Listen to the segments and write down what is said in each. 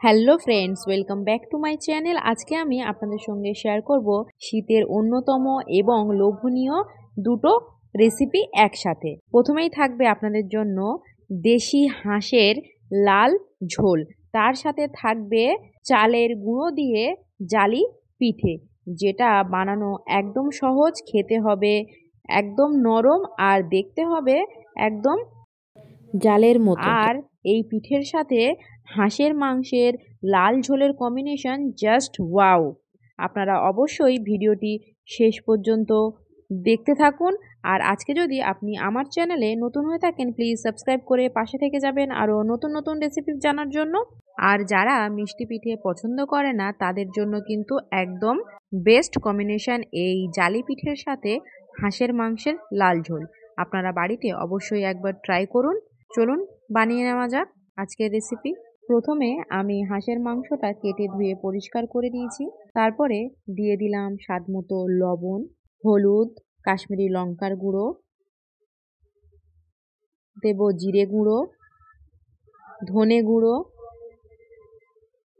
Hello friends, welcome back to my channel. আজকে আমি আপনাদের সঙ্গে শেয়ার করব শীতের অন্যতম এবং লোভনীয় দুটো রেসিপি একসাথে। প্রথমেই থাকবে আপনাদের জন্য দেশি হাঁসের লাল ঝোল, তার সাথে থাকবে চালের গুঁড়ো দিয়ে জালি পিঠে, যেটা বানানো একদম সহজ, খেতে হবে একদম নরম আর দেখতে হবে একদম জালের মতো। আর এই পিঠের সাথে হাঁসের মাংসের লাল ঝোলের কম্বিনেশন জাস্ট ওয়াও। আপনারা অবশ্যই ভিডিওটি শেষ পর্যন্ত দেখতে থাকুন। আর আজকে যদি আপনি আমার চ্যানেলে নতুন হয়ে থাকেন, প্লিজ সাবস্ক্রাইব করে পাশে থেকে যাবেন আরও নতুন নতুন রেসিপি জানার জন্য। আর যারা মিষ্টি পিঠে পছন্দ করে না, তাদের জন্য কিন্তু একদম বেস্ট কম্বিনেশন এই জালি পিঠের সাথে হাঁসের মাংসের লাল ঝোল। আপনারা বাড়িতে অবশ্যই একবার ট্রাই করুন। চলুন বানিয়ে নেওয়া যাক আজকের রেসিপি। প্রথমে আমি হাঁসের মাংসটা কেটে ধুয়ে পরিষ্কার করে নিয়েছি। তারপরে দিয়ে দিলাম স্বাদ মতো লবণ, হলুদ, কাশ্মীরি লঙ্কার গুঁড়ো, দেব জিরে গুঁড়ো, ধনে গুঁড়ো,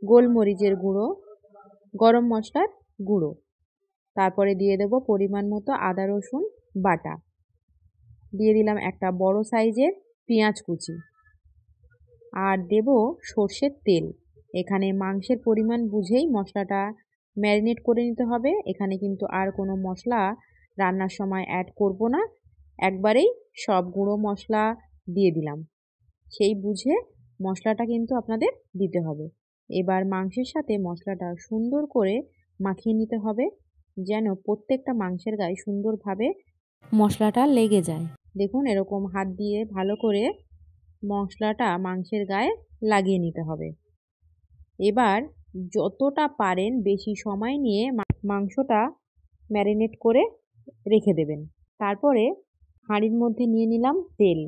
গোলমরিচের গুঁড়ো, গরম মশলার গুঁড়ো। তারপরে দিয়ে দেব পরিমাণ মতো আদা রসুন বাটা। দিয়ে দিলাম একটা বড় সাইজের পেঁয়াজ কুচি, আর দেব সর্ষের তেল। এখানে মাংসের পরিমাণ বুঝেই মশলাটা ম্যারিনেট করে নিতে হবে। এখানে কিন্তু আর কোনো মশলা রান্নার সময় অ্যাড করব না, একবারেই সব গুঁড়ো মশলা দিয়ে দিলাম। সেই বুঝে মশলাটা কিন্তু আপনাদের দিতে হবে। এবার মাংসের সাথে মশলাটা সুন্দর করে মাখিয়ে নিতে হবে, যেন প্রত্যেকটা মাংসের গায়ে সুন্দরভাবে মশলাটা লেগে যায়। দেখুন এরকম হাত দিয়ে ভালো করে মশলাটা মাংসের গায়ে লাগিয়ে নিতে হবে। এবার যতটা পারেন বেশি সময় নিয়ে মাংসটা ম্যারিনেট করে রেখে দেবেন। তারপরে হাঁড়ির মধ্যে নিয়ে নিলাম তেল।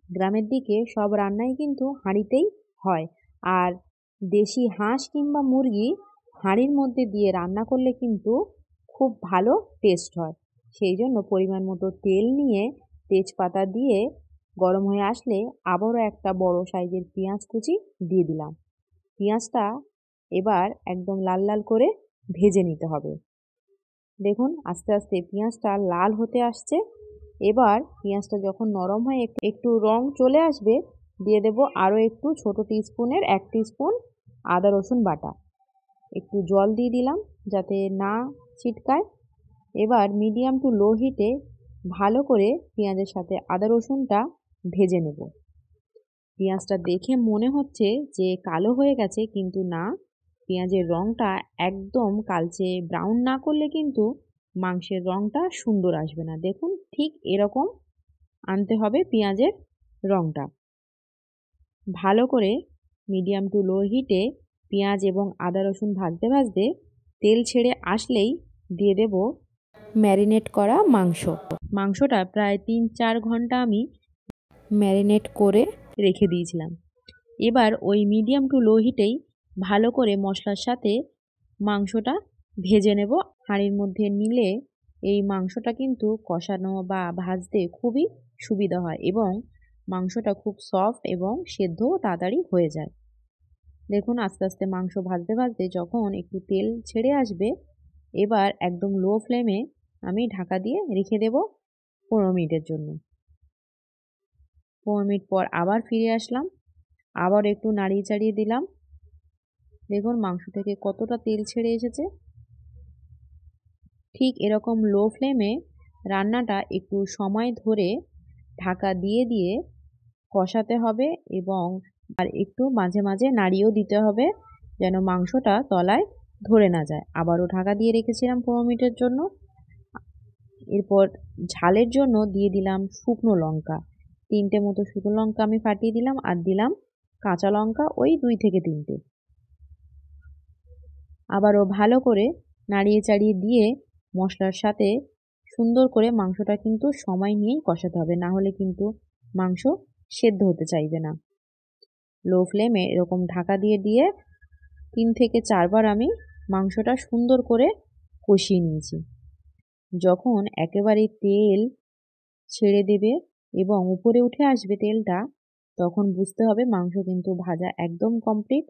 গ্রামের দিকে সব রান্নাই কিন্তু হাঁড়িতেই হয়, আর দেশি হাঁস কিংবা মুরগি হাঁড়ির মধ্যে দিয়ে রান্না করলে কিন্তু খুব ভালো টেস্ট হয়। সেই জন্য পরিমাণ মতো তেল নিয়ে তেজপাতা দিয়ে গরম হয়ে আসলে আবারও একটা বড় সাইজের পেঁয়াজ কুচি দিয়ে দিলাম। পেঁয়াজটা এবার একদম লাল লাল করে ভেজে নিতে হবে। দেখুন আস্তে আস্তে পেঁয়াজটা লাল হতে আসছে। এবার পেঁয়াজটা যখন নরম হয়ে একটু রং চলে আসবে, দিয়ে দেব আরও একটু ছোট টিস্পুনের 1 টিস্পুন আদা রসুন বাটা। একটু জল দিয়ে দিলাম যাতে না ছিটকায়। এবার মিডিয়াম টু লো হিটে ভালো করে পেঁয়াজের সাথে আদা রসুনটা ভেজে নেব। পেঁয়াজটা দেখে মনে হচ্ছে যে কালো হয়ে গেছে, কিন্তু না, পেঁয়াজের রঙটা একদম কালচে ব্রাউন না করলে কিন্তু মাংসের রঙটা সুন্দর আসবে না। দেখুন ঠিক এরকম আনতে হবে পেঁয়াজের রঙটা। ভালো করে মিডিয়াম টু লো হিটে পেঁয়াজ এবং আদা রসুন ভাজতে ভাজতে তেল ছেড়ে আসলেই দিয়ে দেব ম্যারিনেট করা মাংস। মাংসটা প্রায় 3-4 ঘন্টা আমি ম্যারিনেট করে রেখে দিয়েছিলাম। এবার ওই মিডিয়াম টু লো হিটেই ভালো করে মশলার সাথে মাংসটা ভেজে নেব। হাঁড়ির মধ্যে নিলে এই মাংসটা কিন্তু কষানো বা ভাজতে খুবই সুবিধা হয় এবং মাংসটা খুব সফট এবং সেদ্ধও তাড়াতাড়ি হয়ে যায়। দেখুন আস্তে আস্তে মাংস ভাজতে ভাজতে যখন একটু তেল ছেড়ে আসবে, এবার একদম লো ফ্লেমে আমি ঢাকা দিয়ে রেখে দেব 15 মিনিটের জন্য। 15 মিনিট পর আবার ফিরে আসলাম, আবার একটু নাড়িয়ে চাড়িয়ে দিলাম। দেখুন মাংস থেকে কতটা তেল ছেড়ে এসেছে। ঠিক এরকম লো ফ্লেমে রান্নাটা একটু সময় ধরে ঢাকা দিয়ে দিয়ে কষাতে হবে এবং আর একটু মাঝে মাঝে নাড়িয়েও দিতে হবে, যেন মাংসটা তলায় ধরে না যায়। আবারও ঢাকা দিয়ে রেখেছিলাম 15 মিনিটের জন্য। এরপর ঝালের জন্য দিয়ে দিলাম শুকনো লঙ্কা, 3টে মতো শুকনো লঙ্কা আমি ফাটিয়ে দিলাম, আর দিলাম কাঁচা লঙ্কা ওই 2 থেকে 3টে। আবারও ভালো করে নাড়িয়ে চাড়িয়ে দিয়ে মশলার সাথে সুন্দর করে মাংসটা কিন্তু সময় নিয়েই কষাতে হবে, না হলে কিন্তু মাংস সেদ্ধ হতে চাইবে না। লো ফ্লেমে এরকম ঢাকা দিয়ে দিয়ে 3 থেকে 4 বার আমি মাংসটা সুন্দর করে কষিয়ে নিয়েছি। যখন একেবারে তেল ছেড়ে দেবে এবং উপরে উঠে আসবে তেলটা, তখন বুঝতে হবে মাংস কিন্তু ভাজা একদম কমপ্লিট।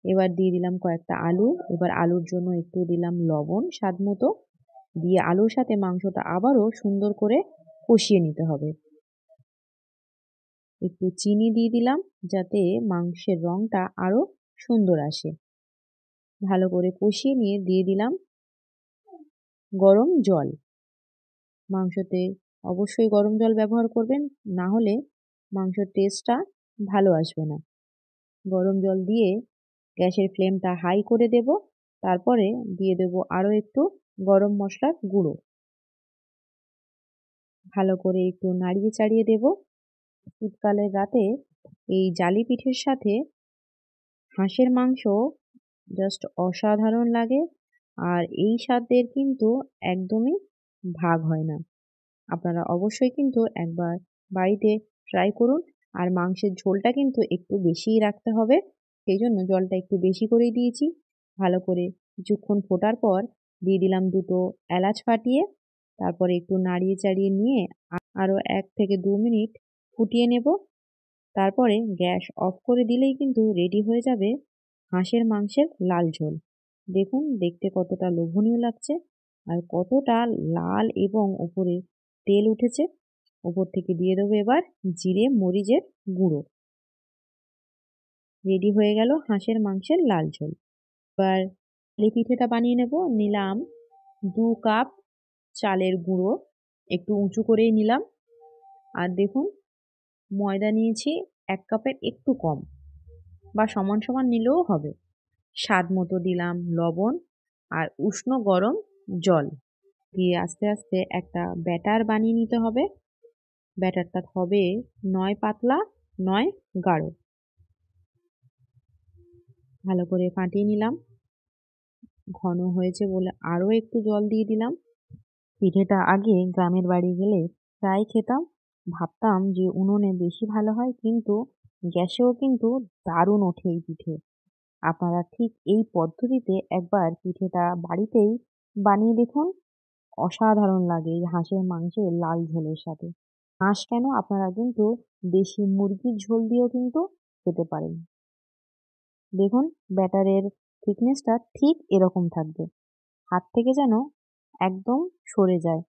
এবার দিয়ে দিলাম কয়েকটা আলু। এবার আলুর জন্য একটু দিলাম লবণ স্বাদ মতো, দিয়ে আলুর সাথে মাংসটা আবারও সুন্দর করে কষিয়ে নিতে হবে। একটু চিনি দিয়ে দিলাম যাতে মাংসের রংটা আরো সুন্দর আসে। ভালো করে কষিয়ে নিয়ে দিয়ে দিলাম গরম জল। মাংসতে অবশ্যই গরম জল ব্যবহার করবেন, না হলে মাংসের টেস্টটা ভালো আসবে না। গরম জল দিয়ে গ্যাসের ফ্লেমটা হাই করে দেব। তারপরে দিয়ে দেব আরো একটু গরম মশলার গুঁড়ো। ভালো করে একটু নাড়িয়ে চাড়িয়ে দেব। শীতকালের রাতে এই জালি পিঠের সাথে হাঁসের মাংস জাস্ট অসাধারণ লাগে। আর এই স্বাদের কিন্তু একদমই ভাগ হয় না। আপনারা অবশ্যই কিন্তু একবার বাড়িতে ট্রাই করুন। আর মাংসের ঝোলটা কিন্তু একটু বেশিই রাখতে হবে, সেই জন্য জলটা একটু বেশি করেই দিয়েছি। ভালো করে কিছুক্ষণ ফোটার পর দিয়ে দিলাম দুটো এলাচ ফাটিয়ে। তারপরে একটু নাড়িয়ে চাড়িয়ে নিয়ে আরও 1 থেকে 2 মিনিট ফুটিয়ে নেব। তারপরে গ্যাস অফ করে দিলেই কিন্তু রেডি হয়ে যাবে হাঁসের মাংসের লাল ঝোল। দেখুন দেখতে কতটা লোভনীয় লাগছে আর কতটা লাল, এবং ওপরে তেল উঠেছে। ওপর থেকে দিয়ে দেবো এবার জিরে মরিচের গুঁড়ো। রেডি হয়ে গেল হাঁসের মাংসের লাল ঝোল। এবার এই পিঠেটা বানিয়ে নেব। নিলাম 2 কাপ চালের গুঁড়ো, একটু উঁচু করেই নিলাম। আর দেখুন ময়দা নিয়েছি 1 কাপের একটু কম, বা সমান সমান নিলেও হবে। স্বাদ মতো দিলাম লবণ আর উষ্ণ গরম জল দিয়ে আস্তে আস্তে একটা ব্যাটার বানিয়ে নিতে হবে। ব্যাটারটা হবে নয় পাতলা নয় গাঢ়। ভালো করে ফাটিয়ে নিলাম। ঘন হয়েছে বলে আরও একটু জল দিয়ে দিলাম। পিঠেটা আগে গ্রামের বাড়ি গেলে প্রায় খেতাম, ভাবতাম যে উনুনে বেশি ভালো হয়, কিন্তু গ্যাসেও কিন্তু দারুণ ওঠে এই পিঠে। আপনারা ঠিক এই পদ্ধতিতে একবার পিঠেটা বাড়িতেই বানিয়ে দেখুন, অসাধারণ লাগে এই হাঁসের মাংসের লাল ঝোলের সাথে। হাঁস কেন, আপনারা কিন্তু দেশি মুরগির ঝোল দিয়েও কিন্তু খেতে পারেন। দেখুন ব্যাটারের থিকনেসটা ঠিক এরকম থাকবে, হাত থেকে যেন একদম সরে যায়।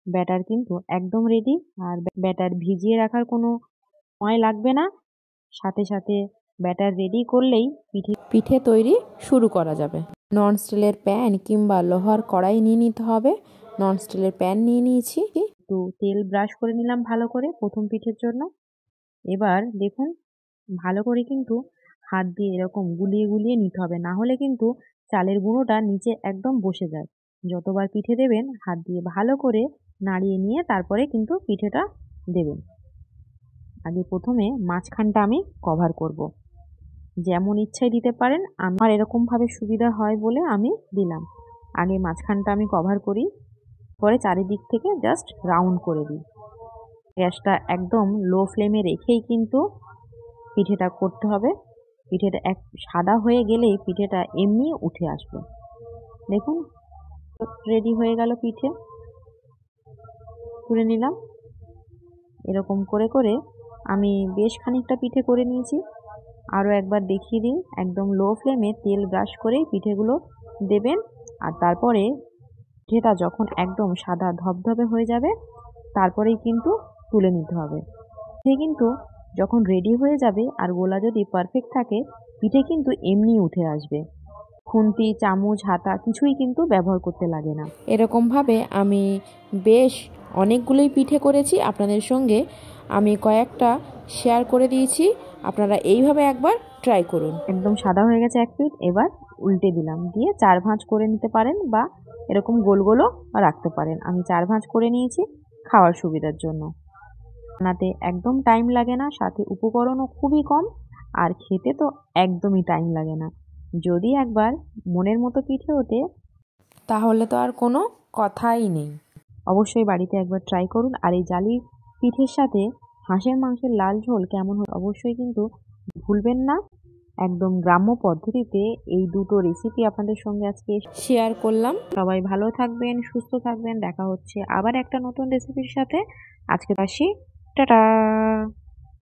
ব্যাটার কিন্তু একদম রেডি। আর ব্যাটার ভিজিয়ে রাখার কোনো সময় লাগবে না, সাথে সাথে ব্যাটার রেডি করলেই পিঠে তৈরি শুরু করা যাবে। নন স্টিলের প্যান কিংবা লোহার কড়াই নিয়ে নিতে হবে। নন স্টিলের প্যান নিয়ে নিয়েছি। একটু তেল ব্রাশ করে নিলাম ভালো করে প্রথম পিঠের জন্য। এবার দেখুন ভালো করে কিন্তু হাত দিয়ে এরকম গুলিয়ে গুলিয়ে নিতে হবে, না হলে কিন্তু চালের গুঁড়োটা নিচে একদম বসে যায়। যতবার পিঠে দেবেন হাত দিয়ে ভালো করে নাড়িয়ে নিয়ে তারপরে কিন্তু পিঠেটা দেবেন। আগে প্রথমে মাঝখানটা আমি কভার করব। যেমন ইচ্ছায় দিতে পারেন, আমার এরকমভাবে সুবিধা হয় বলে আমি দিলাম। আগে মাঝখানটা আমি কভার করি, পরে চারিদিক থেকে জাস্ট রাউন্ড করে দিই। গ্যাসটা একদম লো ফ্লেমে রেখেই কিন্তু পিঠেটা করতে হবে। পিঠেটা এক সাদা হয়ে গেলেই পিঠেটা এমনি উঠে আসবে। দেখুন রেডি হয়ে গেল পিঠে, তুলে নিলাম। এরকম করে করে আমি বেশ খানিকটা পিঠে করে নিয়েছি। আরও একবার দেখিয়ে দিই, একদম লো ফ্লেমে তেল ব্রাশ করেই পিঠেগুলো দেবেন। আর তারপরে পিঠেটা যখন একদম সাদা ধবধবে হয়ে যাবে তারপরেই কিন্তু তুলে নিতে হবে। পিঠে কিন্তু যখন রেডি হয়ে যাবে আর গোলা যদি পারফেক্ট থাকে, পিঠে কিন্তু এমনি উঠে আসবে। খুন্তি চামচ হাতা কিছুই কিন্তু ব্যবহার করতে লাগে না। এরকমভাবে আমি বেশ অনেকগুলোই পিঠে করেছি, আপনাদের সঙ্গে আমি কয়েকটা শেয়ার করে দিয়েছি। আপনারা এইভাবে একবার ট্রাই করুন। একদম সাদা হয়ে গেছে এক পিঠ, এবার উল্টে দিলাম, দিয়ে 4 ভাঁজ করে নিতে পারেন বা এরকম গোল গোলও রাখতে পারেন। আমি 4 ভাঁজ করে নিয়েছি খাওয়ার সুবিধার জন্য। বানাতে একদম টাইম লাগে না, সাথে উপকরণও খুবই কম, আর খেতে তো একদমই টাইম লাগে না। যদি একবার মনের মতো পিঠে ওঠে তাহলে তো আর কোনো কথাই নেই। অবশ্যই বাড়িতে একবার ট্রাই করুন। আর এই জালি পিঠের সাথে হাঁসের মাংসের লাল ঝোল কেমন হয় অবশ্যই কিন্তু ভুলবেন না। একদম গ্রাম্য পদ্ধতিতে এই দুটো রেসিপি আপনাদের সঙ্গে আজকে শেয়ার করলাম। সবাই ভালো থাকবেন, সুস্থ থাকবেন। দেখা হচ্ছে আবার একটা নতুন রেসিপির সাথে। আজকে আসি, টাটা।